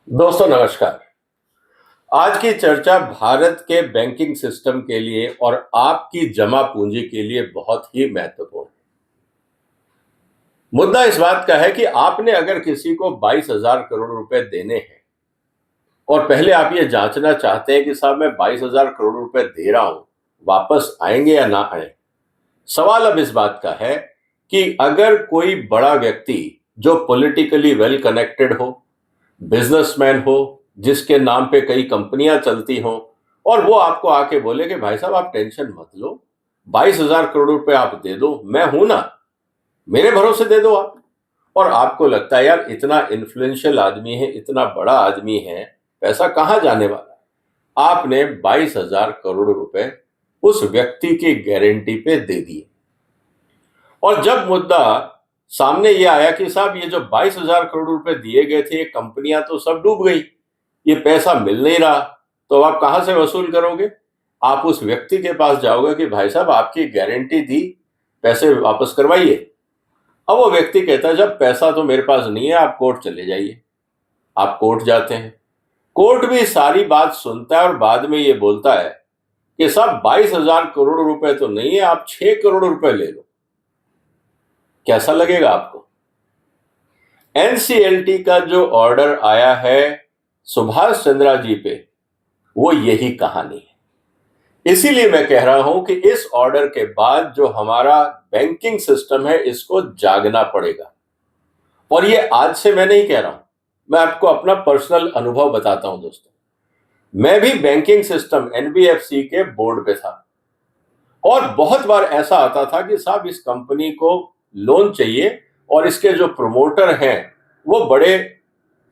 दोस्तों नमस्कार। आज की चर्चा भारत के बैंकिंग सिस्टम के लिए और आपकी जमा पूंजी के लिए बहुत ही महत्वपूर्ण है। मुद्दा इस बात का है कि आपने अगर किसी को 22,000 करोड़ रुपए देने हैं और पहले आप ये जांचना चाहते हैं कि साहब मैं 22,000 करोड़ रुपए दे रहा हूं, वापस आएंगे या ना आए। सवाल अब इस बात का है कि अगर कोई बड़ा व्यक्ति जो पॉलिटिकली वेल कनेक्टेड हो, बिजनेसमैन हो, जिसके नाम पे कई कंपनियां चलती हों, और वो आपको आके बोले कि भाई साहब आप टेंशन मत लो, 22,000 करोड़ रुपए आप दे दो, मैं हूं ना, मेरे भरोसे दे दो आप। और आपको लगता है यार इतना इन्फ्लुएंशियल आदमी है, इतना बड़ा आदमी है, पैसा कहां जाने वाला है। आपने 22,000 करोड़ रुपए उस व्यक्ति की गारंटी पे दे दिए। और जब मुद्दा सामने ये आया कि साहब ये जो 22,000 करोड़ रुपए दिए गए थे, ये कंपनियां तो सब डूब गई, ये पैसा मिल नहीं रहा, तो आप कहां से वसूल करोगे। आप उस व्यक्ति के पास जाओगे कि भाई साहब आपकी गारंटी थी, पैसे वापस करवाइए। अब वो व्यक्ति कहता है जब पैसा तो मेरे पास नहीं है, आप कोर्ट चले जाइए। आप कोर्ट जाते हैं, कोर्ट भी सारी बात सुनता है और बाद में ये बोलता है कि साहब 22,000 करोड़ रुपए तो नहीं है, आप 6 करोड़ रुपए ले लो। कैसा लगेगा आपको। एनसीएलटी का जो ऑर्डर आया है सुभाष चंद्रा जी पे, वो यही कहानी है। इसीलिए मैं कह रहा हूं कि इस ऑर्डर के बाद जो हमारा बैंकिंग सिस्टम है, इसको जागना पड़ेगा। और ये आज से मैं नहीं कह रहा हूं, मैं आपको अपना पर्सनल अनुभव बताता हूं दोस्तों। मैं भी बैंकिंग सिस्टम एनबीएफसी के बोर्ड पे था और बहुत बार ऐसा आता था कि साहब इस कंपनी को लोन चाहिए और इसके जो प्रमोटर हैं वो बड़े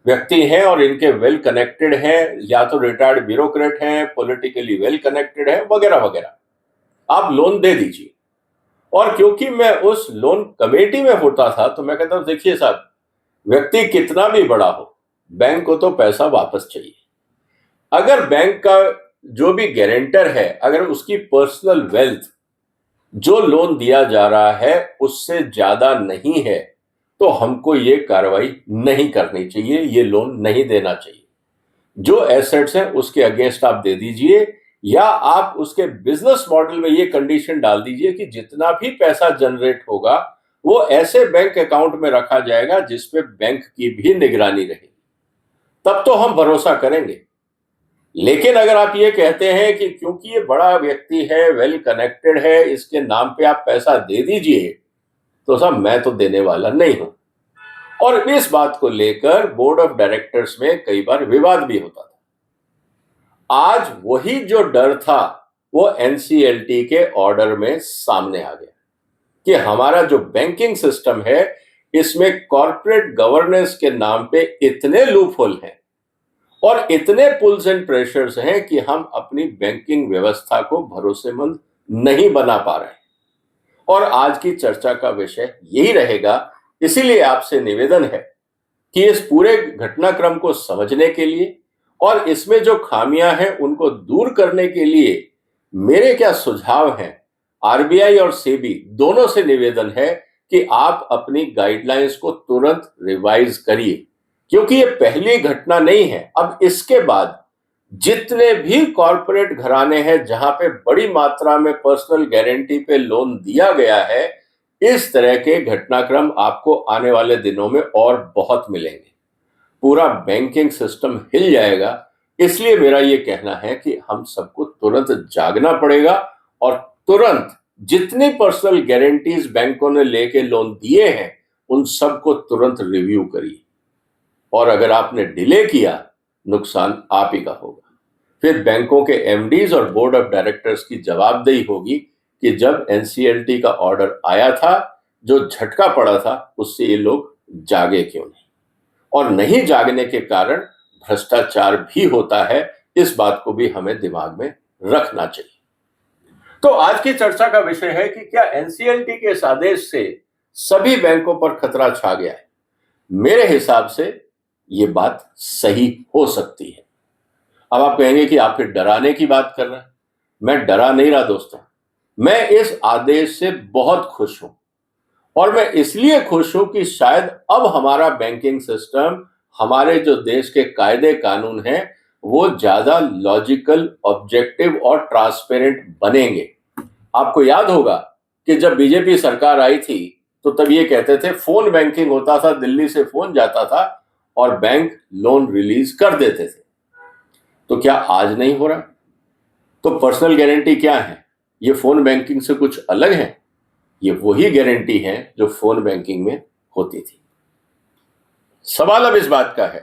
व्यक्ति हैं और इनके वेल कनेक्टेड हैं, या तो रिटायर्ड ब्यूरोक्रेट हैं, पॉलिटिकली वेल कनेक्टेड है, वगैरह वगैरह, आप लोन दे दीजिए। और क्योंकि मैं उस लोन कमेटी में होता था तो मैं कहता देखिए साहब, व्यक्ति कितना भी बड़ा हो, बैंक को तो पैसा वापस चाहिए। अगर बैंक का जो भी गारंटर है, अगर उसकी पर्सनल वेल्थ जो लोन दिया जा रहा है उससे ज्यादा नहीं है, तो हमको ये कार्रवाई नहीं करनी चाहिए, ये लोन नहीं देना चाहिए। जो एसेट्स हैं उसके अगेंस्ट आप दे दीजिए, या आप उसके बिजनेस मॉडल में ये कंडीशन डाल दीजिए कि जितना भी पैसा जनरेट होगा वो ऐसे बैंक अकाउंट में रखा जाएगा जिसपे बैंक की भी निगरानी रहेगी, तब तो हम भरोसा करेंगे। लेकिन अगर आप ये कहते हैं कि क्योंकि ये बड़ा व्यक्ति है, वेल कनेक्टेड है, इसके नाम पे आप पैसा दे दीजिए, तो साहब मैं तो देने वाला नहीं हूं। और इस बात को लेकर बोर्ड ऑफ डायरेक्टर्स में कई बार विवाद भी होता था। आज वही जो डर था वो एनसीएलटी के ऑर्डर में सामने आ गया कि हमारा जो बैंकिंग सिस्टम है इसमें कॉर्पोरेट गवर्नेंस के नाम पे इतने लूपहोल हैं और इतने पुल्स एंड प्रेशर्स हैं कि हम अपनी बैंकिंग व्यवस्था को भरोसेमंद नहीं बना पा रहे हैं। और आज की चर्चा का विषय यही रहेगा। इसीलिए आपसे निवेदन है कि इस पूरे घटनाक्रम को समझने के लिए और इसमें जो खामियां हैं उनको दूर करने के लिए मेरे क्या सुझाव हैं, आरबीआई और सेबी दोनों से निवेदन है कि आप अपनी गाइडलाइंस को तुरंत रिवाइज करिए, क्योंकि ये पहली घटना नहीं है। अब इसके बाद जितने भी कॉरपोरेट घराने हैं जहां पे बड़ी मात्रा में पर्सनल गारंटी पे लोन दिया गया है, इस तरह के घटनाक्रम आपको आने वाले दिनों में और बहुत मिलेंगे। पूरा बैंकिंग सिस्टम हिल जाएगा। इसलिए मेरा ये कहना है कि हम सबको तुरंत जागना पड़ेगा और तुरंत जितनी पर्सनल गारंटीज बैंकों ने लेके लोन दिए हैं उन सबको तुरंत रिव्यू करिए। और अगर आपने डिले किया, नुकसान आप ही का होगा। फिर बैंकों के एमडीज और बोर्ड ऑफ डायरेक्टर्स की जवाबदेही होगी कि जब एनसीएलटी का ऑर्डर आया था, जो झटका पड़ा था, उससे ये लोग जागे क्यों नहीं। और नहीं जागने के कारण भ्रष्टाचार भी होता है। इस बात को भी हमें दिमाग में रखना चाहिए। तो आज की चर्चा का विषय है कि क्या एनसीएलटी के इस आदेश से सभी बैंकों पर खतरा छा गया है। मेरे हिसाब से ये बात सही हो सकती है। अब आप कहेंगे कि आप फिर डराने की बात कर रहे हैं। मैं डरा नहीं रहा दोस्तों, मैं इस आदेश से बहुत खुश हूं। और मैं इसलिए खुश हूं कि शायद अब हमारा बैंकिंग सिस्टम हमारे जो देश के कायदे कानून हैं वो ज्यादा लॉजिकल, ऑब्जेक्टिव और ट्रांसपेरेंट बनेंगे। आपको याद होगा कि जब बीजेपी सरकार आई थी तो तब ये कहते थे फोन बैंकिंग होता था, दिल्ली से फोन जाता था और बैंक लोन रिलीज कर देते थे। तो क्या आज नहीं हो रहा? तो पर्सनल गारंटी क्या है? ये फोन बैंकिंग से कुछ अलग है। ये वही गारंटी है जो फोन बैंकिंग में होती थी। सवाल अब इस बात का है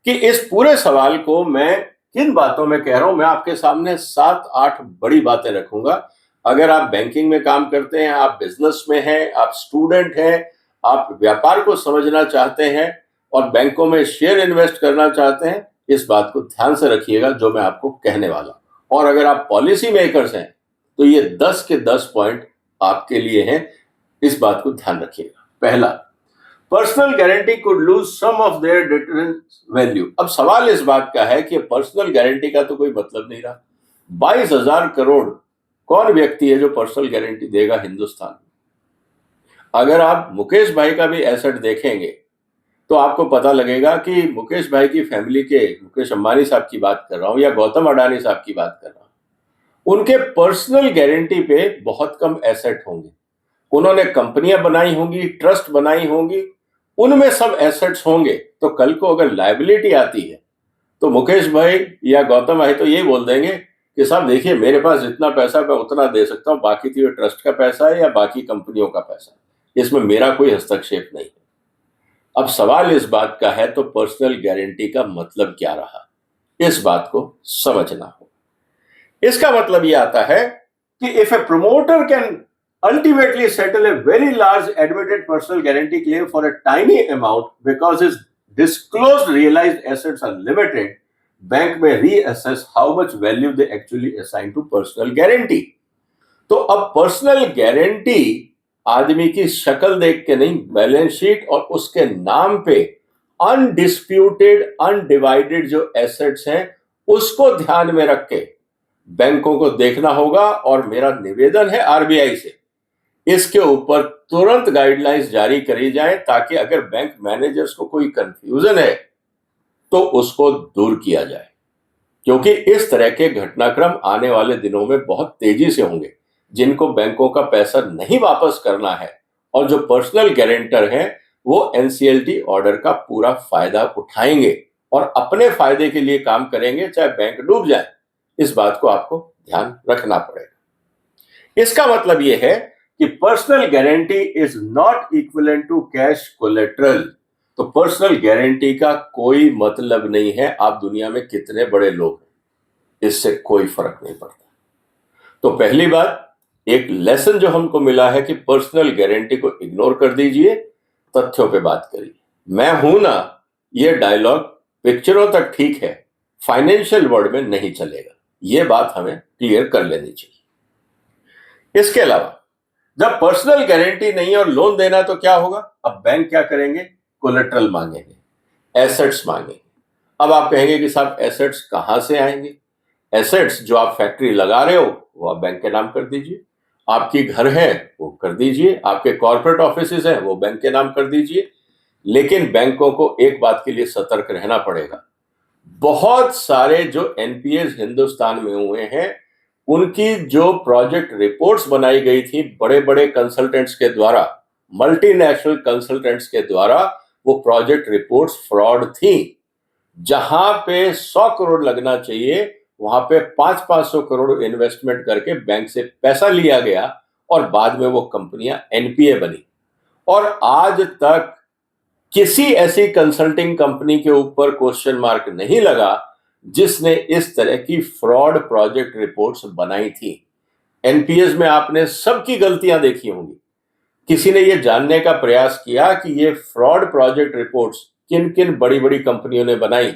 कि इस पूरे सवाल को मैं किन बातों में कह रहा हूं। मैं आपके सामने 7-8 बड़ी बातें रखूंगा। अगर आप बैंकिंग में काम करते हैं, आप बिजनेस में हैं, आप स्टूडेंट हैं, आप व्यापार को समझना चाहते हैं और बैंकों में शेयर इन्वेस्ट करना चाहते हैं, इस बात को ध्यान से रखिएगा जो मैं आपको कहने वाला हूं। और अगर आप पॉलिसी मेकर्स हैं तो ये 10 के 10 पॉइंट आपके लिए हैं। इस बात को ध्यान रखिएगा। पहला, personal guarantee could lose some of their deterrence value. अब सवाल इस बात का है कि पर्सनल गारंटी का तो कोई मतलब नहीं रहा। 22,000 करोड़ कौन व्यक्ति है जो पर्सनल गारंटी देगा हिंदुस्तान में? अगर आप मुकेश भाई का भी एसेट देखेंगे तो आपको पता लगेगा कि मुकेश भाई की फैमिली के, मुकेश अंबानी साहब की बात कर रहा हूं या गौतम अडानी साहब की बात कर रहा हूं, उनके पर्सनल गारंटी पे बहुत कम एसेट होंगे। उन्होंने कंपनियां बनाई होंगी, ट्रस्ट बनाई होंगी, उनमें सब एसेट्स होंगे। तो कल को अगर लायबिलिटी आती है तो मुकेश भाई या गौतम भाई तो ये बोल देंगे कि साहब देखिए मेरे पास जितना पैसा मैं उतना दे सकता हूं, बाकी तो ये ट्रस्ट का पैसा है या बाकी कंपनियों का पैसा है, इसमें मेरा कोई हस्तक्षेप नहीं है। अब सवाल इस बात का है तो पर्सनल गारंटी का मतलब क्या रहा, इस बात को समझना हो। इसका मतलब ये आता है कि if A promoter can ultimately settle a very large admitted personal guarantee claim for a tiny amount because his disclosed realized assets are limited, bank may reassess how much value they actually assign to personal guarantee. तो अब personal guarantee आदमी की शक्ल देख के नहीं, balance sheet और उसके नाम पे अनडिस्प्यूटेड अनडिवाइडेड जो एसेट्स हैं उसको ध्यान में रख के बैंकों को देखना होगा। और मेरा निवेदन है आरबीआई से इसके ऊपर तुरंत गाइडलाइंस जारी करी जाए ताकि अगर बैंक मैनेजर्स को कोई कंफ्यूजन है तो उसको दूर किया जाए, क्योंकि इस तरह के घटनाक्रम आने वाले दिनों में बहुत तेजी से होंगे। जिनको बैंकों का पैसा नहीं वापस करना है और जो पर्सनल गारंटर हैं वो एनसीएलटी ऑर्डर का पूरा फायदा उठाएंगे और अपने फायदे के लिए काम करेंगे, चाहे बैंक डूब जाए। इस बात को आपको ध्यान रखना पड़ेगा। इसका मतलब यह है कि personal guarantee is not equivalent to cash collateral. तो पर्सनल गारंटी का कोई मतलब नहीं है आप दुनिया में कितने बड़े लोग हैं, इससे कोई फर्क नहीं पड़ता। तो पहली बात, एक लेसन जो हमको मिला है कि पर्सनल गारंटी को इग्नोर कर दीजिए, तथ्यों पे बात करिए। मैं हूं ना, ये डायलॉग पिक्चरों तक ठीक है, फाइनेंशियल वर्ल्ड में नहीं चलेगा। ये बात हमें क्लियर कर लेनी चाहिए। इसके अलावा जब पर्सनल गारंटी नहीं और लोन देना तो क्या होगा? अब बैंक क्या करेंगे? कोलेटरल मांगेंगे, एसेट्स मांगेंगे। अब आप कहेंगे कि साहब एसेट्स कहां से आएंगे? एसेट्स जो आप फैक्ट्री लगा रहे हो वो आप बैंक के नाम कर दीजिए, आपकी घर है वो कर दीजिए, आपके कॉर्पोरेट ऑफिसेज हैं वो बैंक के नाम कर दीजिए। लेकिन बैंकों को एक बात के लिए सतर्क रहना पड़ेगा। बहुत सारे जो एनपीएस हिंदुस्तान में हुए हैं उनकी जो प्रोजेक्ट रिपोर्ट्स बनाई गई थी बड़े बड़े कंसल्टेंट्स के द्वारा, मल्टीनेशनल कंसल्टेंट्स के द्वारा, वो प्रोजेक्ट रिपोर्ट्स फ्रॉड थी। जहां पे 100 करोड़ लगना चाहिए वहां पे 500-500 करोड़ इन्वेस्टमेंट करके बैंक से पैसा लिया गया और बाद में वो कंपनियां एनपीए बनी। और आज तक किसी ऐसी कंसल्टिंग कंपनी के ऊपर क्वेश्चन मार्क नहीं लगा जिसने इस तरह की फ्रॉड प्रोजेक्ट रिपोर्ट्स बनाई थी। एनपीएस में आपने सबकी गलतियां देखी होंगी। किसी ने यह जानने का प्रयास किया कि ये फ्रॉड प्रोजेक्ट रिपोर्ट्स किन किन बड़ी बड़ी कंपनियों ने बनाई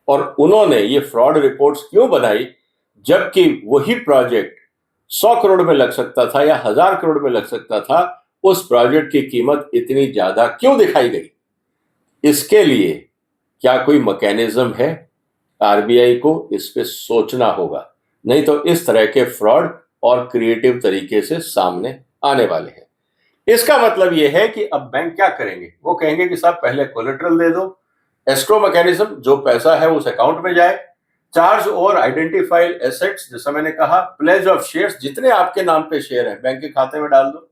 और उन्होंने ये फ्रॉड रिपोर्ट्स क्यों बनाई, जबकि वही प्रोजेक्ट 100 करोड़ में लग सकता था या 1000 करोड़ में लग सकता था, उस प्रोजेक्ट की कीमत इतनी ज्यादा क्यों दिखाई गई? इसके लिए क्या कोई मैकेनिज्म है? आरबीआई को इस पे सोचना होगा, नहीं तो इस तरह के फ्रॉड और क्रिएटिव तरीके से सामने आने वाले हैं। इसका मतलब यह है कि अब बैंक क्या करेंगे? वो कहेंगे कि साहब पहले कोलेटरल दे दो, एस्क्रो मैकेनिज्म, जो पैसा है उस अकाउंट में जाए। चार्ज ओवर आइडेंटिफाइड एसेट्स, जैसा मैंने कहा। प्लेज ऑफ शेयर्स, जितने आपके नाम पे शेयर है बैंक के खाते में डाल दो।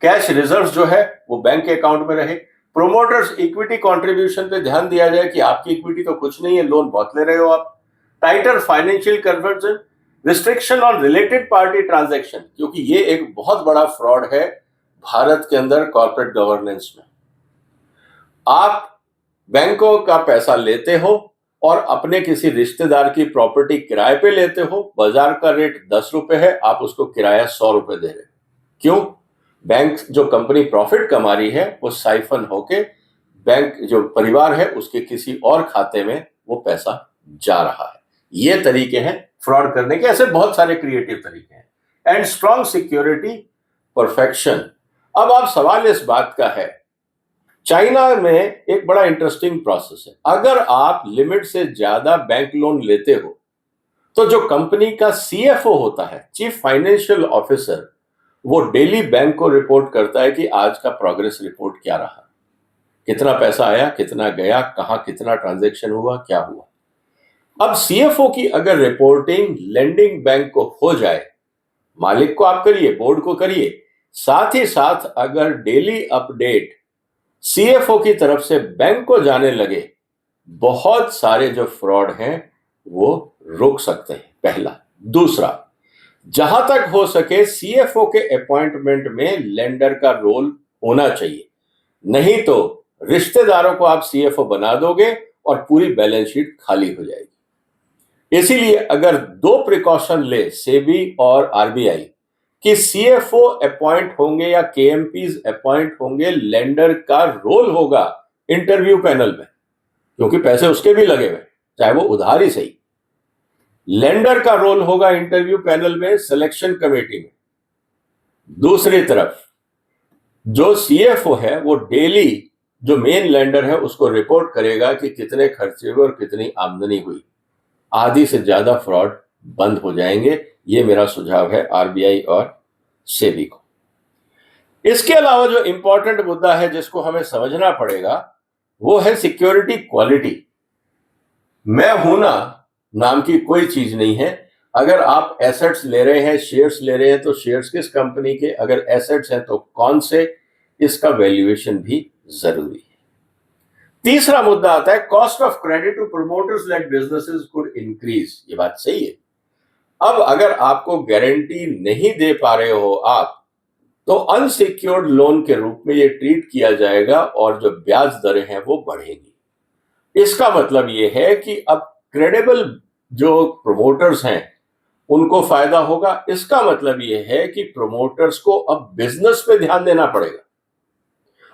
कैश रिजर्व जो है वो बैंक के अकाउंट में रहे। प्रोमोटर्स इक्विटी कंट्रीब्यूशन पे ध्यान दिया जाए कि आपकी इक्विटी तो कुछ नहीं है, लोन बहुत ले रहे हो आप। Tighter financial conversion, restriction on related party transaction, क्योंकि ये एक बहुत बड़ा फ्रॉड है भारत के अंदर कॉर्पोरेट गवर्नेंस में। आप बैंकों का पैसा लेते हो और अपने किसी रिश्तेदार की प्रॉपर्टी किराए पे लेते हो। बाजार का रेट 10 रुपए है, आप उसको किराया 100 रुपए दे रहे हो। क्यों? बैंक जो कंपनी प्रॉफिट कमा रही है वो साइफन होके बैंक जो परिवार है उसके किसी और खाते में वो पैसा जा रहा है। ये तरीके हैं फ्रॉड करने के। ऐसे बहुत सारे क्रिएटिव तरीके हैं। And strong security, perfection. अब आप सवाल इस बात का है, चाइना में एक बड़ा इंटरेस्टिंग प्रोसेस है। अगर आप लिमिट से ज्यादा बैंक लोन लेते हो तो जो कंपनी का सीएफओ होता है, चीफ फाइनेंशियल ऑफिसर, वो डेली बैंक को रिपोर्ट करता है कि आज का प्रोग्रेस रिपोर्ट क्या रहा, कितना पैसा आया, कितना गया, कहां कितना ट्रांजैक्शन हुआ, क्या हुआ। अब सीएफओ की अगर रिपोर्टिंग लेंडिंग बैंक को हो जाए, मालिक को आप करिए, बोर्ड को करिए, साथ ही साथ अगर डेली अपडेट सीएफओ की तरफ से बैंक को जाने लगे, बहुत सारे जो फ्रॉड हैं वो रुक सकते हैं, पहला। दूसरा, जहां तक हो सके सीएफओ के अपॉइंटमेंट में लेंडर का रोल होना चाहिए, नहीं तो रिश्तेदारों को आप सीएफओ बना दोगे और पूरी बैलेंस शीट खाली हो जाएगी। इसीलिए अगर दो प्रिकॉशन ले सेबी और आरबीआई कि सीएफओ अपॉइंट होंगे या केएमपीज अपॉइंट होंगे, लेंडर का रोल होगा इंटरव्यू पैनल में, क्योंकि पैसे उसके भी लगे हुए, चाहे वो उधार ही सही। लेंडर का रोल होगा इंटरव्यू पैनल में, सिलेक्शन कमेटी में। दूसरी तरफ जो सीएफओ है वो डेली जो मेन लेंडर है उसको रिपोर्ट करेगा कि कितने खर्चे हुए और कितनी आमदनी हुई। आधी से ज्यादा फ्रॉड बंद हो जाएंगे। ये मेरा सुझाव है आरबीआई और सेबी को। इसके अलावा जो इंपॉर्टेंट मुद्दा है जिसको हमें समझना पड़ेगा वो है सिक्योरिटी क्वालिटी। मैं हूं ना नाम की कोई चीज नहीं है। अगर आप एसेट्स ले रहे हैं, शेयर्स ले रहे हैं, तो शेयर्स किस कंपनी के, अगर एसेट्स हैं तो कौन से, इसका वैल्यूएशन भी जरूरी है। तीसरा मुद्दा आता है cost of credit to promoters led businesses could increase. ये बात सही है। अब अगर आपको गारंटी नहीं दे पा रहे हो आप, तो अनसिक्योर्ड लोन के रूप में ये ट्रीट किया जाएगा और जो ब्याज दरें हैं वो बढ़ेंगी। इसका मतलब ये है कि अब क्रेडिबल जो प्रोमोटर्स हैं उनको फायदा होगा। इसका मतलब ये है कि प्रोमोटर्स को अब बिजनेस पे ध्यान देना पड़ेगा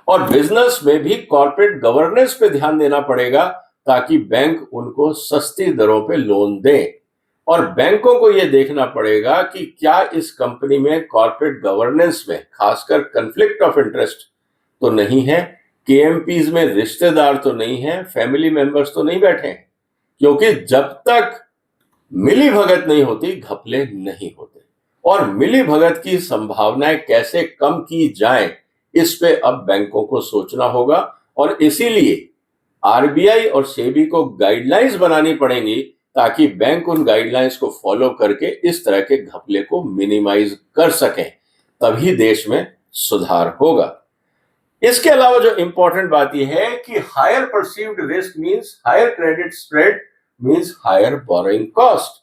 और बिजनेस में भी कॉर्पोरेट गवर्नेंस पे ध्यान देना पड़ेगा, ताकि बैंक उनको सस्ती दरों पे लोन दें। और बैंकों को यह देखना पड़ेगा कि क्या इस कंपनी में कॉर्पोरेट गवर्नेंस में खासकर कन्फ्लिक्ट ऑफ इंटरेस्ट तो नहीं है, केएमपीज में रिश्तेदार तो नहीं है, फैमिली मेंबर्स तो नहीं बैठे हैं। क्योंकि जब तक मिली भगत नहीं होती घपले नहीं होते। और मिली भगत की संभावनाएं कैसे कम की जाए, इस पे अब बैंकों को सोचना होगा। और इसीलिए आरबीआई और सेबी को गाइडलाइंस बनानी पड़ेंगी, ताकि बैंक उन गाइडलाइंस को फॉलो करके इस तरह के घपले को मिनिमाइज कर सकें। तभी देश में सुधार होगा। इसके अलावा जो इंपॉर्टेंट बात यह है कि higher perceived risk means higher credit spread means higher borrowing cost.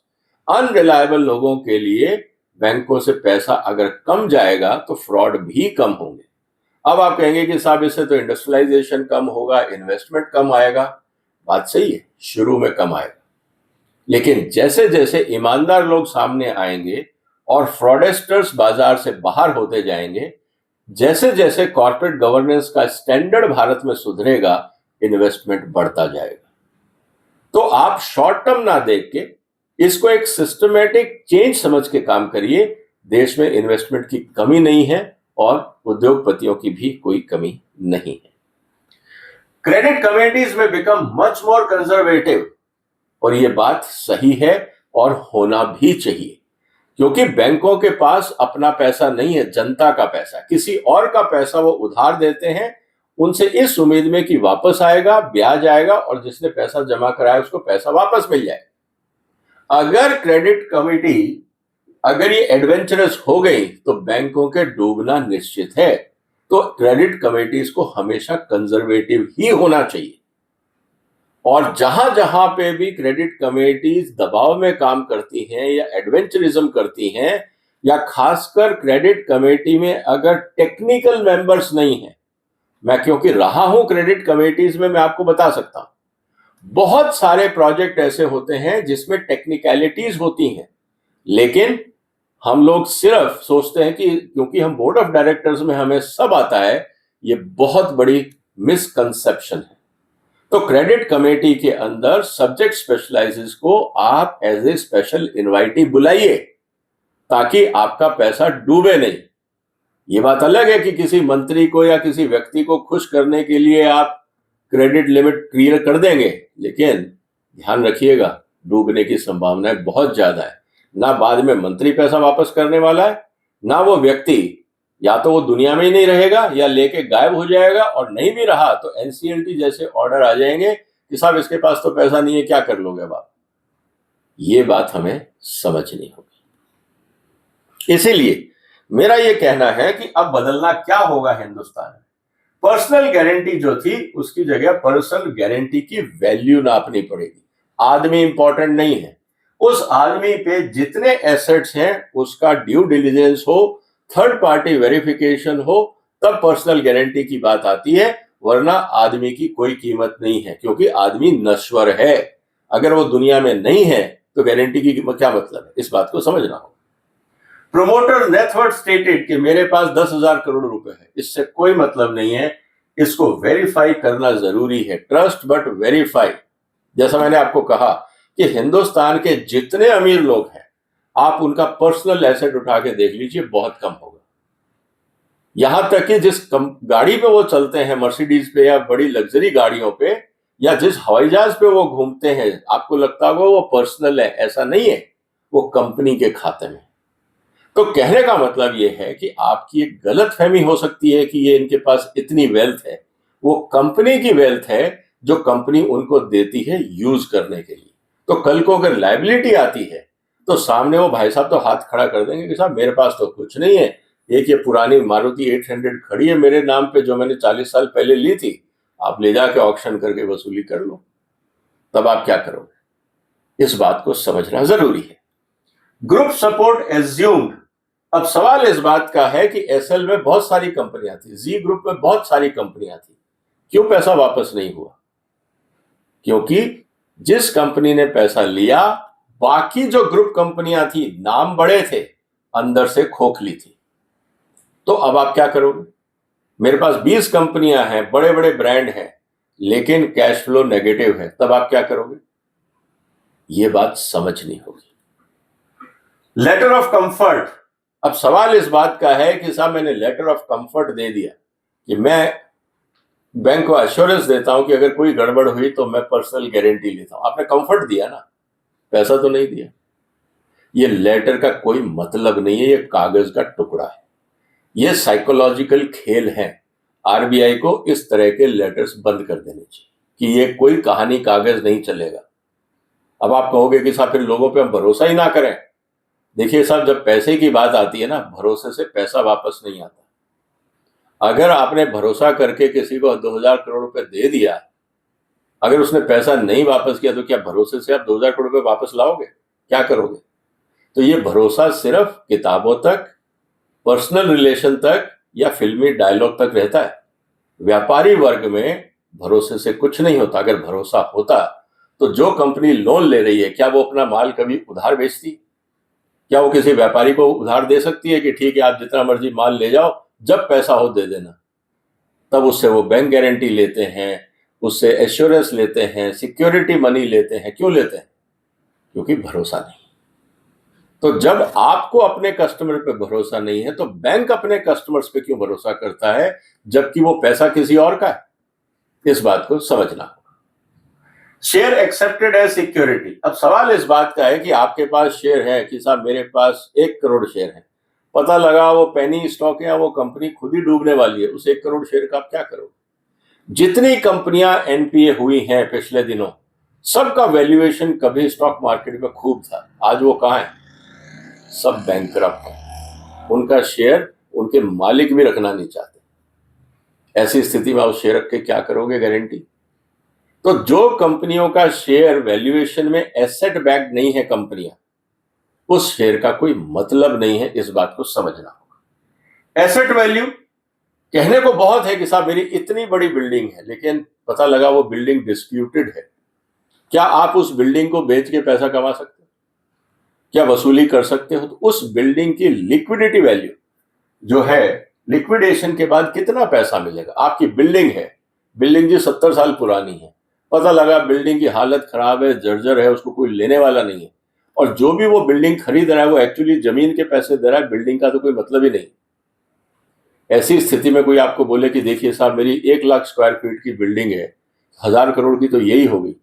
Unreliable लोगों के लिए बैंकों से पैसा अगर कम जाएगा तो फ्रॉड भी कम होंगे। अब आप कहेंगे कि साहब इससे तो इंडस्ट्रियलाइजेशन कम होगा, इन्वेस्टमेंट कम आएगा। बात सही है, शुरू में कम आएगा, लेकिन जैसे जैसे ईमानदार लोग सामने आएंगे और फ्रॉडेस्टर्स बाजार से बाहर होते जाएंगे, जैसे जैसे कॉर्पोरेट गवर्नेंस का स्टैंडर्ड भारत में सुधरेगा, इन्वेस्टमेंट बढ़ता जाएगा। तो आप शॉर्ट टर्म ना देख के इसको एक सिस्टमेटिक चेंज समझ के काम करिए। देश में इन्वेस्टमेंट की कमी नहीं है और उद्योगपतियों की भी कोई कमी नहीं है। क्रेडिट कमिटीज में बिकम मच मोर कंजर्वेटिव, और ये बात सही है और होना भी चाहिए, क्योंकि बैंकों के पास अपना पैसा नहीं है, जनता का पैसा, किसी और का पैसा वो उधार देते हैं उनसे इस उम्मीद में कि वापस आएगा, ब्याज आएगा और जिसने पैसा जमा कराया उसको पैसा वापस मिल जाएगा। अगर क्रेडिट कमेटी अगर ये एडवेंचरस हो गई तो बैंकों के डूबना निश्चित है। तो क्रेडिट कमेटीज को हमेशा कंजर्वेटिव ही होना चाहिए और जहां जहां पे भी क्रेडिट कमेटीज दबाव में काम करती हैं या एडवेंचरिज्म करती हैं या खासकर क्रेडिट कमेटी में अगर टेक्निकल मेंबर्स नहीं है, मैं क्योंकि रहा हूं क्रेडिट कमेटीज में, मैं आपको बता सकता हूं बहुत सारे प्रोजेक्ट ऐसे होते हैं जिसमें टेक्निकलिटीज होती हैं, लेकिन हम लोग सिर्फ सोचते हैं कि क्योंकि हम बोर्ड ऑफ डायरेक्टर्स में हमें सब आता है, ये बहुत बड़ी मिसकंसेप्शन है। तो क्रेडिट कमेटी के अंदर सब्जेक्ट स्पेशलाइजेस को आप एज ए स्पेशल इनवाइटी बुलाइए ताकि आपका पैसा डूबे नहीं। ये बात अलग है कि किसी मंत्री को या किसी व्यक्ति को खुश करने के लिए आप क्रेडिट लिमिट क्लियर कर देंगे, लेकिन ध्यान रखिएगा डूबने की संभावनाएं बहुत ज्यादा है। ना बाद में मंत्री पैसा वापस करने वाला है, ना वो व्यक्ति या तो वो दुनिया में ही नहीं रहेगा या लेके गायब हो जाएगा, और नहीं भी रहा तो एनसीएलटी जैसे ऑर्डर आ जाएंगे कि साहब इसके पास तो पैसा नहीं है, क्या कर लोगे आप। ये बात हमें समझनी होगी। इसीलिए मेरा ये कहना है कि अब बदलना क्या होगा हिंदुस्तान में। पर्सनल गारंटी जो थी उसकी जगह पर्सनल गारंटी की वैल्यू नापनी पड़ेगी। आदमी इंपॉर्टेंट नहीं है, उस आदमी पे जितने एसेट्स हैं उसका ड्यू डिलिजेंस हो, थर्ड पार्टी वेरिफिकेशन हो, तब पर्सनल गारंटी की बात आती है, वरना आदमी की कोई कीमत नहीं है क्योंकि आदमी नश्वर है। अगर वो दुनिया में नहीं है तो गारंटी की क्या मतलब है, इस बात को समझना होगा। प्रोमोटर नेटवर्थ स्टेटेड कि मेरे पास 10,000 करोड़ रुपए है, इससे कोई मतलब नहीं है, इसको वेरीफाई करना जरूरी है। Trust but verify. जैसा मैंने आपको कहा कि हिंदुस्तान के जितने अमीर लोग हैं आप उनका पर्सनल एसेट उठा के देख लीजिए, बहुत कम होगा। यहां तक कि जिस गाड़ी पे वो चलते हैं, मर्सिडीज पे या बड़ी लग्जरी गाड़ियों पे, या जिस हवाई जहाज पे वो घूमते हैं, आपको लगता होगा वो पर्सनल है, ऐसा नहीं है, वो कंपनी के खाते में। तो कहने का मतलब ये है कि आपकी एक गलत फहमी हो सकती है कि ये इनके पास इतनी वेल्थ है, वो कंपनी की वेल्थ है जो कंपनी उनको देती है यूज करने के लिए। तो कल को अगर लायबिलिटी आती है तो सामने वो भाई साहब तो हाथ खड़ा कर देंगे कि साहब मेरे पास तो कुछ नहीं है, एक ये पुरानी मारुति 800 खड़ी है मेरे नाम पे जो मैंने 40 साल पहले ली थी, आप ले जाके ऑक्शन करके वसूली कर लो। तब आप क्या करोगे, इस बात को समझना जरूरी है। Group support assumed. अब सवाल इस बात का है कि एसएल में बहुत सारी कंपनियां थी, जी ग्रुप में बहुत सारी कंपनियां थी, क्यों पैसा वापस नहीं हुआ? क्योंकि जिस कंपनी ने पैसा लिया, बाकी जो ग्रुप कंपनियां थी, नाम बड़े थे, अंदर से खोखली थी। तो अब आप क्या करोगे? मेरे पास 20 कंपनियां हैं, बड़े बड़े ब्रांड हैं, लेकिन कैश फ्लो नेगेटिव है, तब आप क्या करोगे? यह बात समझनी होगी। Letter of comfort. अब सवाल इस बात का है कि साहब मैंने लेटर ऑफ कंफर्ट दे दिया कि मैं बैंक को एश्योरेंस देता हूं कि अगर कोई गड़बड़ हुई तो मैं पर्सनल गारंटी लेता हूं। आपने कंफर्ट दिया ना, पैसा तो नहीं दिया। ये लेटर का कोई मतलब नहीं है, ये कागज का टुकड़ा है, ये साइकोलॉजिकल खेल है। आरबीआई को इस तरह के लेटर्स बंद कर देने चाहिए कि ये कोई कहानी कागज नहीं चलेगा। अब आप कहोगे कि साहब फिर लोगों पे हम भरोसा ही ना करें। देखिए साहब, जब पैसे की बात आती है ना, भरोसे से पैसा वापस नहीं आता। अगर आपने भरोसा करके किसी को 2,000 करोड़ रुपए दे दिया, अगर उसने पैसा नहीं वापस किया तो क्या भरोसे से आप 2,000 करोड़ रुपए वापस लाओगे? क्या करोगे? तो ये भरोसा सिर्फ किताबों तक, पर्सनल रिलेशन तक या फिल्मी डायलॉग तक रहता है। व्यापारी वर्ग में भरोसे से कुछ नहीं होता। अगर भरोसा होता तो जो कंपनी लोन ले रही है, क्या वो अपना माल कभी उधार बेचती? क्या वो किसी व्यापारी को उधार दे सकती है कि ठीक है आप जितना मर्जी माल ले जाओ, जब पैसा हो दे देना? तब उससे वो बैंक गारंटी लेते हैं, उससे एश्योरेंस लेते हैं, सिक्योरिटी मनी लेते हैं। क्यों लेते हैं? क्योंकि भरोसा नहीं। तो जब आपको अपने कस्टमर पे भरोसा नहीं है तो बैंक अपने कस्टमर्स पे क्यों भरोसा करता है, जबकि वो पैसा किसी और का है? इस बात को समझना होगा। Share accepted as security. अब सवाल इस बात का है कि आपके पास शेयर है कि साहब मेरे पास 1 करोड़ शेयर है, पता लगा वो पेनी स्टॉक है, वो कंपनी खुद ही डूबने वाली है, उस 1 करोड़ शेयर का आप क्या करोगे? जितनी कंपनियां एनपीए हुई हैं पिछले दिनों, सबका वैल्यूएशन कभी स्टॉक मार्केट में खूब था, आज वो कहां है? सब बैंकरप्ट हैं। उनका शेयर उनके मालिक भी रखना नहीं चाहते। ऐसी स्थिति में आप शेयर रख के क्या करोगे? गारंटी। तो जो कंपनियों का शेयर वैल्यूएशन में एसेट बैक्ड नहीं है कंपनियां, उस शेयर का कोई मतलब नहीं है। इस बात को समझना होगा। एसेट वैल्यू कहने को बहुत है कि साहब मेरी इतनी बड़ी बिल्डिंग है, लेकिन पता लगा वो बिल्डिंग डिस्प्यूटेड है। क्या आप उस बिल्डिंग को बेच के पैसा कमा सकते हो? क्या वसूली कर सकते हो? तो उस बिल्डिंग की लिक्विडिटी वैल्यू जो है, लिक्विडेशन के बाद कितना पैसा मिलेगा? आपकी बिल्डिंग है, बिल्डिंग जी 70 साल पुरानी है, पता लगा बिल्डिंग की हालत खराब है, जर्जर है, उसको कोई लेने वाला नहीं है, और जो भी वो बिल्डिंग खरीद रहा है वो एक्चुअली जमीन के पैसे दे रहा है, बिल्डिंग का तो कोई मतलब ही नहीं। ऐसी स्थिति में कोई आपको बोले कि देखिए साहब मेरी 1 लाख स्क्वायर फीट की बिल्डिंग है, 1000 करोड़ की तो यही होगी,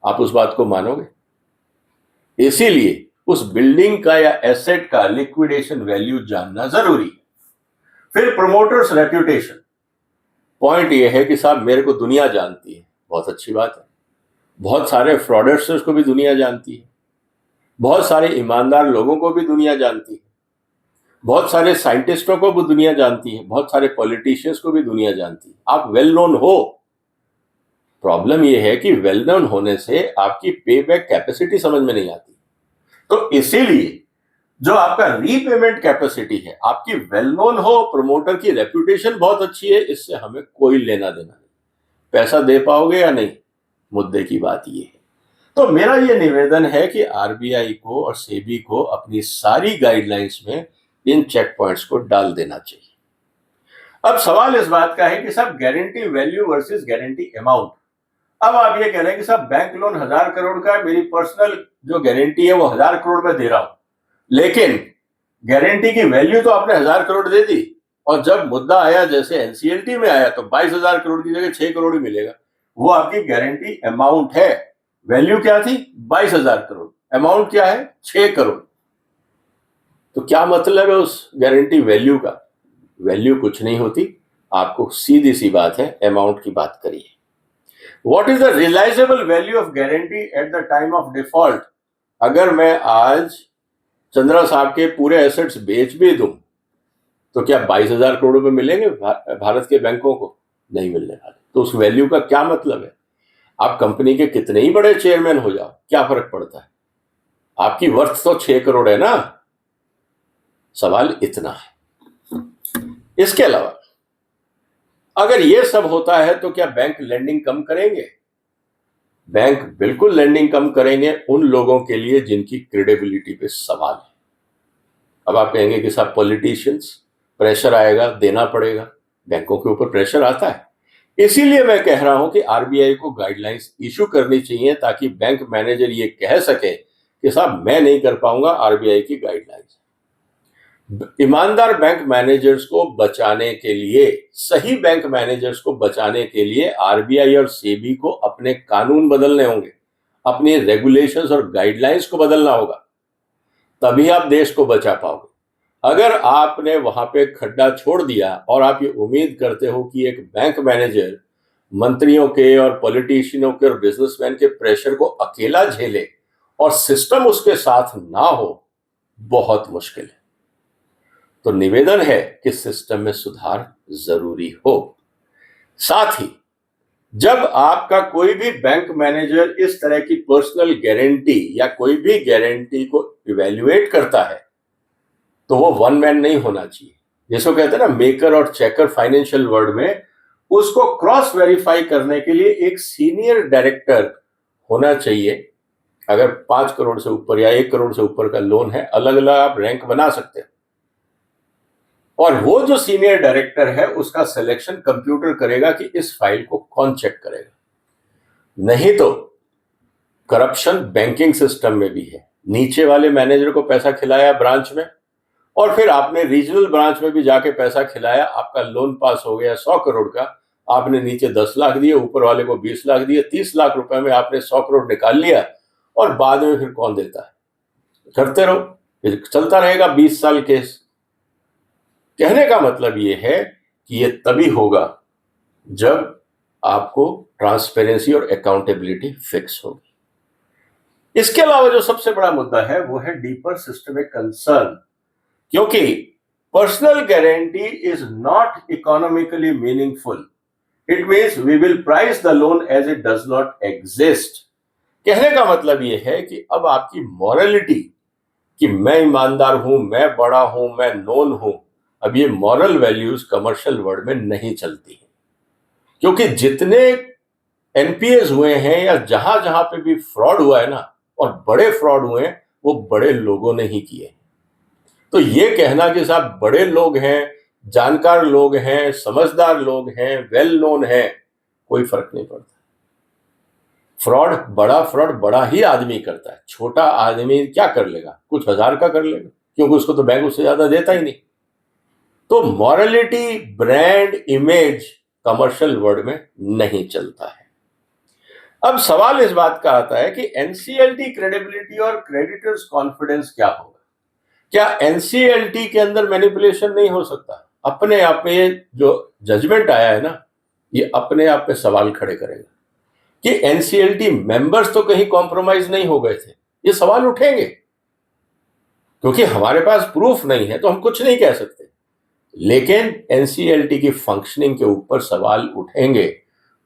आप उस बात को मानोगे? इसीलिए उस बिल्डिंग का या एसेट का लिक्विडेशन वैल्यू जानना जरूरी है। फिर प्रमोटर्स रेप्यूटेशन। पॉइंट यह है कि साहब मेरे को दुनिया जानती है, बहुत अच्छी बात है। बहुत सारे फ्रॉडस्टर्स को भी दुनिया जानती है, बहुत सारे ईमानदार लोगों को भी दुनिया जानती है, बहुत सारे साइंटिस्टों को भी दुनिया जानती है, बहुत सारे पॉलिटिशियंस को भी दुनिया जानती है। आप वेल नोन हो। प्रॉब्लम यह है कि वेल नोन होने से आपकी पे बैक कैपेसिटी समझ में नहीं आती। तो इसीलिए जो आपका रीपेमेंट कैपेसिटी है, आपकी वेल नोन हो, प्रमोटर की रेप्यूटेशन बहुत अच्छी है, इससे हमें कोई लेना देना नहीं। पैसा दे पाओगे या नहीं, मुद्दे की बात यह है। तो मेरा यह निवेदन है कि आरबीआई को और सेबी को अपनी सारी गाइडलाइंस में इन चेक पॉइंट्स को डाल देना चाहिए। अब सवाल इस बात का है कि साहब guarantee value versus guarantee amount. अब आप ये कह रहे हैं कि साहब बैंक लोन 1000 करोड़ का है, मेरी पर्सनल जो गारंटी है वो 1000 करोड़ में दे रहा हूं, लेकिन गारंटी की वैल्यू तो आपने 1000 करोड़ दे दी, और जब मुद्दा आया जैसे एनसीएलटी में आया तो 22,000 करोड़ की जगह 6 करोड़ ही मिलेगा। वो आपकी गारंटी अमाउंट है। वैल्यू क्या थी? 22,000 करोड़। अमाउंट क्या है? 6 करोड़। तो क्या मतलब है उस गारंटी वैल्यू का? वैल्यू कुछ नहीं होती। आपको सीधी सी बात है, अमाउंट की बात करिए। What is the realizable value of guarantee at the time of default? अगर मैं आज चंद्रा साहब के पूरे एसेट्स बेच भी दूं तो क्या 22,000 करोड़ रुपए मिलेंगे भारत के बैंकों को? नहीं मिलने वाले। तो उस वैल्यू का क्या मतलब है? आप कंपनी के कितने ही बड़े चेयरमैन हो जाओ, क्या फर्क पड़ता है? आपकी वर्थ तो 6 करोड़ है ना। सवाल इतना है। इसके अलावा अगर यह सब होता है तो क्या बैंक लेंडिंग कम करेंगे? बैंक बिल्कुल लेंडिंग कम करेंगे उन लोगों के लिए जिनकी क्रेडिबिलिटी पे सवाल है। अब आप कहेंगे कि साहब पॉलिटिशियंस, प्रेशर आएगा, देना पड़ेगा। बैंकों के ऊपर प्रेशर आता है। इसीलिए मैं कह रहा हूं कि आरबीआई को गाइडलाइंस इशू करनी चाहिए ताकि बैंक मैनेजर ये कह सके कि साहब मैं नहीं कर पाऊंगा, आरबीआई की गाइडलाइंस। ईमानदार बैंक मैनेजर्स को बचाने के लिए, सही बैंक मैनेजर्स को बचाने के लिए आरबीआई और सेबी को अपने कानून बदलने होंगे, अपनी रेगुलेशंस और गाइडलाइंस को बदलना होगा, तभी आप देश को बचा पाओगे। अगर आपने वहां पे खड्डा छोड़ दिया और आप ये उम्मीद करते हो कि एक बैंक मैनेजर मंत्रियों के और पॉलिटिशियनों के और बिजनेसमैन के प्रेशर को अकेला झेले और सिस्टम उसके साथ ना हो, बहुत मुश्किल है। तो निवेदन है कि सिस्टम में सुधार जरूरी हो। साथ ही जब आपका कोई भी बैंक मैनेजर इस तरह की पर्सनल गारंटी या कोई भी गारंटी को इवैल्यूएट करता है तो वो वन मैन नहीं होना चाहिए। जिसको कहते हैं ना मेकर और चेकर फाइनेंशियल वर्ल्ड में, उसको क्रॉस वेरीफाई करने के लिए एक सीनियर डायरेक्टर होना चाहिए। अगर 5 करोड़ से ऊपर या 1 करोड़ से ऊपर का लोन है, अलग अलग आप रैंक बना सकते हैं, और वो जो सीनियर डायरेक्टर है उसका सिलेक्शन कंप्यूटर करेगा कि इस फाइल को कौन चेक करेगा। नहीं तो करप्शन बैंकिंग सिस्टम में भी है। नीचे वाले मैनेजर को पैसा खिलाया ब्रांच में, और फिर आपने रीजनल ब्रांच में भी जाके पैसा खिलाया, आपका लोन पास हो गया 100 करोड़ का, आपने नीचे 10 लाख दिए, ऊपर वाले को 20 लाख दिए, 30 लाख रुपए में आपने 100 करोड़ निकाल लिया, और बाद में फिर कौन देता है? करते रहो, फिर चलता रहेगा 20 साल केस। कहने का मतलब ये है कि ये तभी होगा जब आपको ट्रांसपेरेंसी और अकाउंटेबिलिटी फिक्स होगी। इसके अलावा जो सबसे बड़ा मुद्दा है वो है डीपर सिस्टमिक कंसर्न, क्योंकि personal guarantee is not economically meaningful. It means we will price the loan as it does not exist. कहने का मतलब यह है कि अब आपकी मॉरलिटी कि मैं ईमानदार हूं, मैं बड़ा हूं, मैं नोन हूं, अब ये मॉरल वैल्यूज कमर्शियल वर्ल्ड में नहीं चलती है, क्योंकि जितने एनपीएस हुए हैं या जहां जहां पे भी फ्रॉड हुआ है ना, और बड़े फ्रॉड हुए हैं, वो बड़े लोगों ने ही किए। तो ये कहना कि साहब बड़े लोग हैं, जानकार लोग हैं, समझदार लोग हैं, वेल नोन है, कोई फर्क नहीं पड़ता। फ्रॉड बड़ा ही आदमी करता है, छोटा आदमी क्या कर लेगा, कुछ हजार का कर लेगा, क्योंकि उसको तो बैंक उससे ज्यादा देता ही नहीं। तो morality, brand image commercial world में नहीं चलता है। अब सवाल इस बात का आता है कि एनसीएलटी क्रेडिबिलिटी और क्रेडिटर्स कॉन्फिडेंस क्या होगा। क्या एनसीएलटी के अंदर मैनिपुलेशन नहीं हो सकता? अपने आप में जो जजमेंट आया है ना, ये अपने आप पे सवाल खड़े करेगा कि एनसीएलटी मेंबर्स तो कहीं कॉम्प्रोमाइज नहीं हो गए थे। ये सवाल उठेंगे, क्योंकि हमारे पास प्रूफ नहीं है तो हम कुछ नहीं कह सकते, लेकिन एनसीएलटी की फंक्शनिंग के ऊपर सवाल उठेंगे,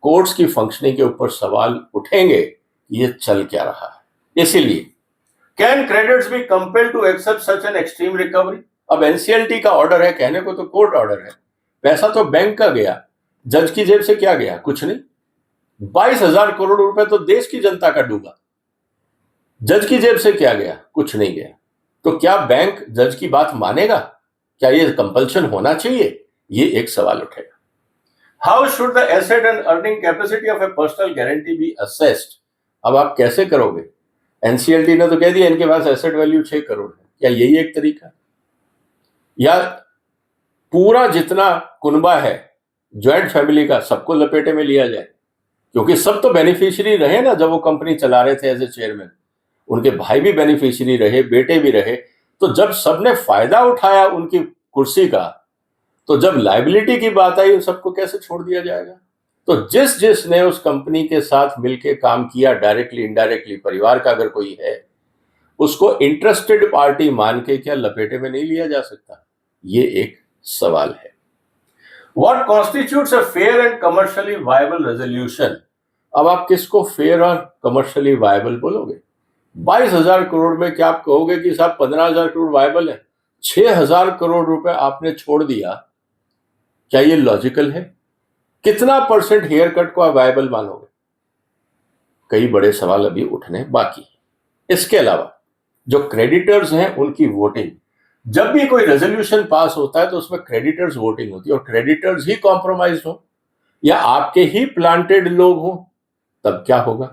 कोर्ट्स की फंक्शनिंग के ऊपर सवाल उठेंगे, ये चल क्या रहा है। इसीलिए can creditors be compelled to accept such an extreme recovery. अब एनसीएलटी का ऑर्डर है, कहने को तो कोर्ट ऑर्डर है, पैसा तो बैंक का गया, जज की जेब से क्या गया? कुछ नहीं। 22,000 करोड़ रुपए तो देश की जनता का डूबा, जज की जेब से क्या गया? कुछ नहीं गया। तो क्या बैंक जज की बात मानेगा? क्या ये कंपल्शन होना चाहिए? ये एक सवाल उठेगा। How should the asset and earning capacity of A personal guarantee B assessed. अब आप कैसे करोगे? एनसीएलटी ने तो कह दिया इनके पास एसेट वैल्यू 6 करोड़ है। क्या यही एक तरीका? या पूरा जितना कुनबा है ज्वाइंट फैमिली का, सबको लपेटे में लिया जाए? क्योंकि सब तो बेनिफिशियरी रहे ना, जब वो कंपनी चला रहे थे एज ए चेयरमैन, उनके भाई भी बेनिफिशियरी रहे, बेटे भी रहे। तो जब सबने फायदा उठाया उनकी कुर्सी का, तो जब लायबिलिटी की बात आई, उन सबको कैसे छोड़ दिया जाएगा? तो जिसने उस कंपनी के साथ मिलकर काम किया, डायरेक्टली इनडायरेक्टली, परिवार का अगर कोई है, उसको इंटरेस्टेड पार्टी मान के क्या लपेटे में नहीं लिया जा सकता? ये एक सवाल है। What constitutes a fair and commercially viable resolution? अब आप किसको फेयर और कमर्शियली वायबल बोलोगे? 22,000 करोड़ में क्या आप कहोगे कि साहब 15,000 करोड़ वायबल है? 6,000 करोड़ रुपए आपने छोड़ दिया, क्या ये लॉजिकल है? कितना परसेंट हेयर कट को आप वायबल मानोगे? कई बड़े सवाल अभी उठने बाकी। इसके अलावा जो क्रेडिटर्स हैं उनकी वोटिंग, जब भी कोई रेजोल्यूशन पास होता है तो उसमें क्रेडिटर्स वोटिंग होती है, और क्रेडिटर्स ही कॉम्प्रोमाइज हो या आपके ही प्लांटेड लोग हो, तब क्या होगा?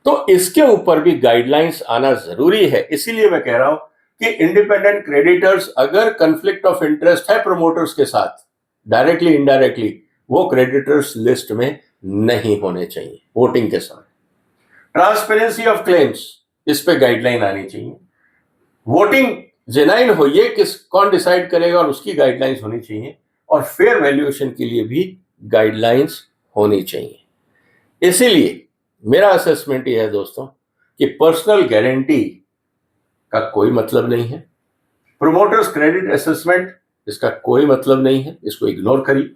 तो इसके ऊपर भी गाइडलाइंस आना जरूरी है। इसीलिए मैं कह रहा हूं कि इंडिपेंडेंट क्रेडिटर्स, अगर कंफ्लिक्ट ऑफ इंटरेस्ट है प्रमोटर्स के साथ डायरेक्टली इनडायरेक्टली, वो क्रेडिटर्स लिस्ट में नहीं होने चाहिए वोटिंग के समय। ट्रांसपेरेंसी ऑफ क्लेम्स, इस पे गाइडलाइन आनी चाहिए। वोटिंग जेन्युइन हो, ये कौन डिसाइड करेगा, और उसकी गाइडलाइंस होनी चाहिए। और फेयर वैल्यूएशन के लिए भी गाइडलाइंस होनी चाहिए। इसीलिए मेरा असेसमेंट यह है दोस्तों कि पर्सनल गारंटी का कोई मतलब नहीं है, प्रोमोटर्स क्रेडिट असेसमेंट इसका कोई मतलब नहीं है, इसको इग्नोर करिए।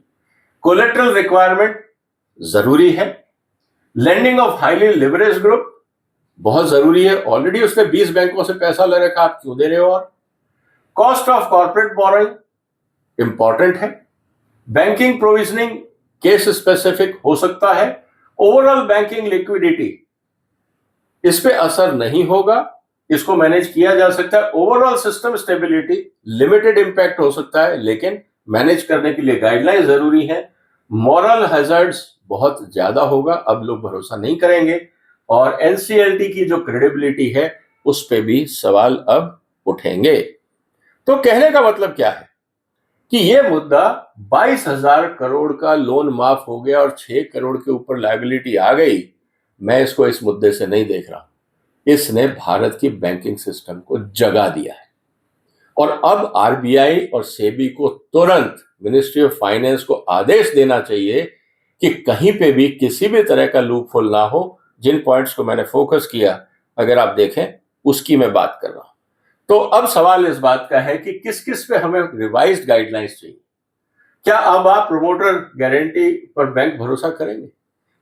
कोलेटरल रिक्वायरमेंट जरूरी है। Lending of highly leverage group बहुत जरूरी है, ऑलरेडी उसने 20 बैंकों से पैसा ले रखा, आप क्यों दे रहे हो? और cost of corporate borrowing important है। बैंकिंग प्रोविजनिंग केस स्पेसिफिक हो सकता है। ओवरऑल बैंकिंग लिक्विडिटी, इस पे असर नहीं होगा, इसको मैनेज किया जा सकता है। Overall system stability limited impact हो सकता है, लेकिन मैनेज करने के लिए गाइडलाइन जरूरी है। मॉरल हैजर्ड्स बहुत ज्यादा होगा, अब लोग भरोसा नहीं करेंगे, और एनसीएलटी की जो क्रेडिबिलिटी है उस पे भी सवाल अब उठेंगे। तो कहने का मतलब क्या है कि यह मुद्दा 22,000 करोड़ का लोन माफ हो गया और 6 करोड़ के ऊपर लायबिलिटी आ गई, मैं इसको इस मुद्दे से नहीं देख रहा। इसने भारत की बैंकिंग सिस्टम को जगा दिया है, और अब आरबीआई और सेबी को तुरंत मिनिस्ट्री ऑफ फाइनेंस को आदेश देना चाहिए कि कहीं पे भी किसी भी तरह का लूप होल ना हो। जिन पॉइंट्स को मैंने फोकस किया, अगर आप देखें, उसकी मैं बात कर रहा हूं। तो अब सवाल इस बात का है कि किस किस पे हमें रिवाइज्ड गाइडलाइंस चाहिए। क्या अब आप प्रमोटर गारंटी पर बैंक भरोसा करेंगे?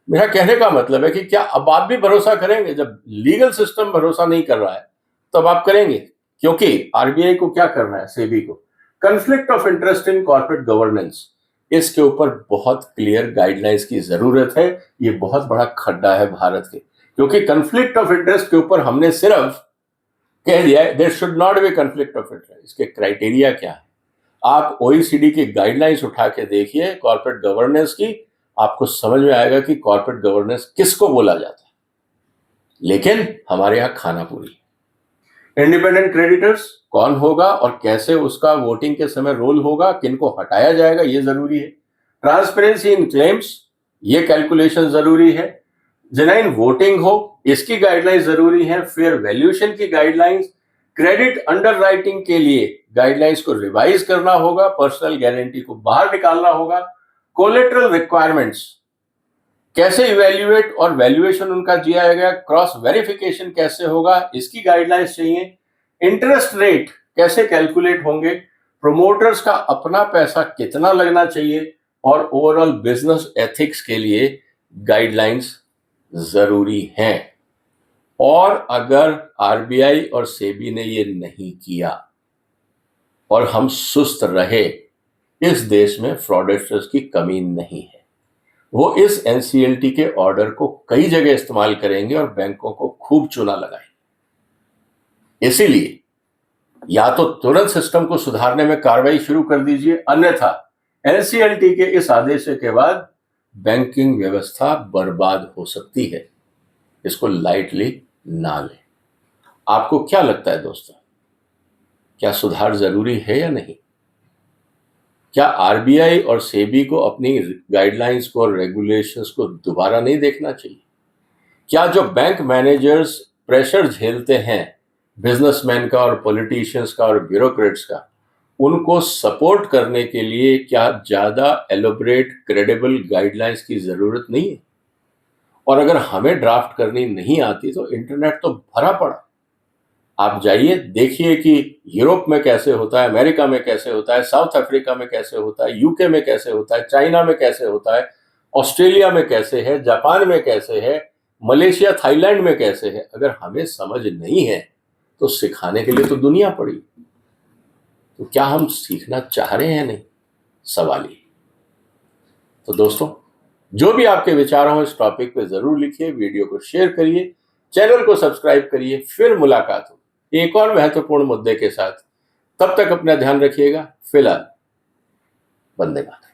मेरा कहने का मतलब है कि क्या अब आप भी भरोसा करेंगे? जब लीगल सिस्टम भरोसा नहीं कर रहा है तब आप करेंगे, क्योंकि आरबीआई को क्या करना है, सेबी को conflict of interest in corporate governance, इसके ऊपर बहुत क्लियर गाइडलाइंस की जरूरत है। ये बहुत बड़ा खड्डा है भारत के, क्योंकि कॉन्फ्लिक्ट ऑफ इंटरेस्ट के ऊपर हमने सिर्फ कह दिया है there should not be conflict of interest. इसके क्राइटेरिया क्या है? आप ओईसीडी की गाइडलाइंस उठा के देखिए कॉर्पोरेट गवर्नेंस की, आपको समझ में आएगा कि कॉर्पोरेट गवर्नेंस किसको बोला जाता है। लेकिन हमारे यहां खाना पूरी। इंडिपेंडेंट क्रेडिटर्स कौन होगा और कैसे उसका वोटिंग के समय रोल होगा, किनको हटाया जाएगा, ये जरूरी है। ट्रांसपेरेंसी इन क्लेम्स, ये कैलकुलेशन जरूरी है। जेन्युइन वोटिंग हो, इसकी गाइडलाइंस जरूरी है। फेयर वैल्यूएशन की गाइडलाइंस, क्रेडिट अंडरराइटिंग के लिए गाइडलाइंस को रिवाइज करना होगा, पर्सनल गारंटी को बाहर निकालना होगा। कोलेटरल रिक्वायरमेंट्स कैसे इवैल्यूएट और वैल्यूएशन उनका दिया गया, क्रॉस वेरिफिकेशन कैसे होगा, इसकी गाइडलाइंस चाहिए। इंटरेस्ट रेट कैसे कैलकुलेट होंगे, प्रोमोटर्स का अपना पैसा कितना लगना चाहिए, और ओवरऑल बिजनेस एथिक्स के लिए गाइडलाइंस जरूरी हैं। और अगर आरबीआई और सेबी ने ये नहीं किया और हम सुस्त रहे, इस देश में फ्रॉडस्टर्स की कमी नहीं है। वो इस एनसीएलटी के ऑर्डर को कई जगह इस्तेमाल करेंगे और बैंकों को खूब चूना लगाएंगे। इसीलिए या तो तुरंत सिस्टम को सुधारने में कार्रवाई शुरू कर दीजिए, अन्यथा एनसीएलटी के इस आदेश के बाद बैंकिंग व्यवस्था बर्बाद हो सकती है। इसको लाइटली ना लें। आपको क्या लगता है दोस्तों, क्या सुधार जरूरी है या नहीं? क्या आरबीआई और सेबी को अपनी गाइडलाइंस को और रेगुलेशंस को दोबारा नहीं देखना चाहिए? क्या जो बैंक मैनेजर्स प्रेशर झेलते हैं बिजनेसमैन का और पॉलिटिशियंस का और ब्यूरोक्रेट्स का, उनको सपोर्ट करने के लिए क्या ज्यादा एलोबरेट क्रेडिबल गाइडलाइंस की जरूरत नहीं है? और अगर हमें ड्राफ्ट करनी नहीं आती तो इंटरनेट तो भरा पड़ा। आप जाइए, देखिए कि यूरोप में कैसे होता है, अमेरिका में कैसे होता है, साउथ अफ्रीका में कैसे होता है, यूके में कैसे होता है, चाइना में कैसे होता है, ऑस्ट्रेलिया में कैसे है, जापान में कैसे है, मलेशिया थाईलैंड में कैसे है। अगर हमें समझ नहीं है तो सिखाने के लिए तो दुनिया पड़ी। तो क्या हम सीखना चाह रहे हैं? नहीं, सवाल ये। तो दोस्तों, जो भी आपके विचार हो इस टॉपिक पे जरूर लिखिए, वीडियो को शेयर करिए, चैनल को सब्सक्राइब करिए। फिर मुलाकात हो एक और महत्वपूर्ण मुद्दे के साथ। तब तक अपना ध्यान रखिएगा। फिलहाल वंदे मातरम।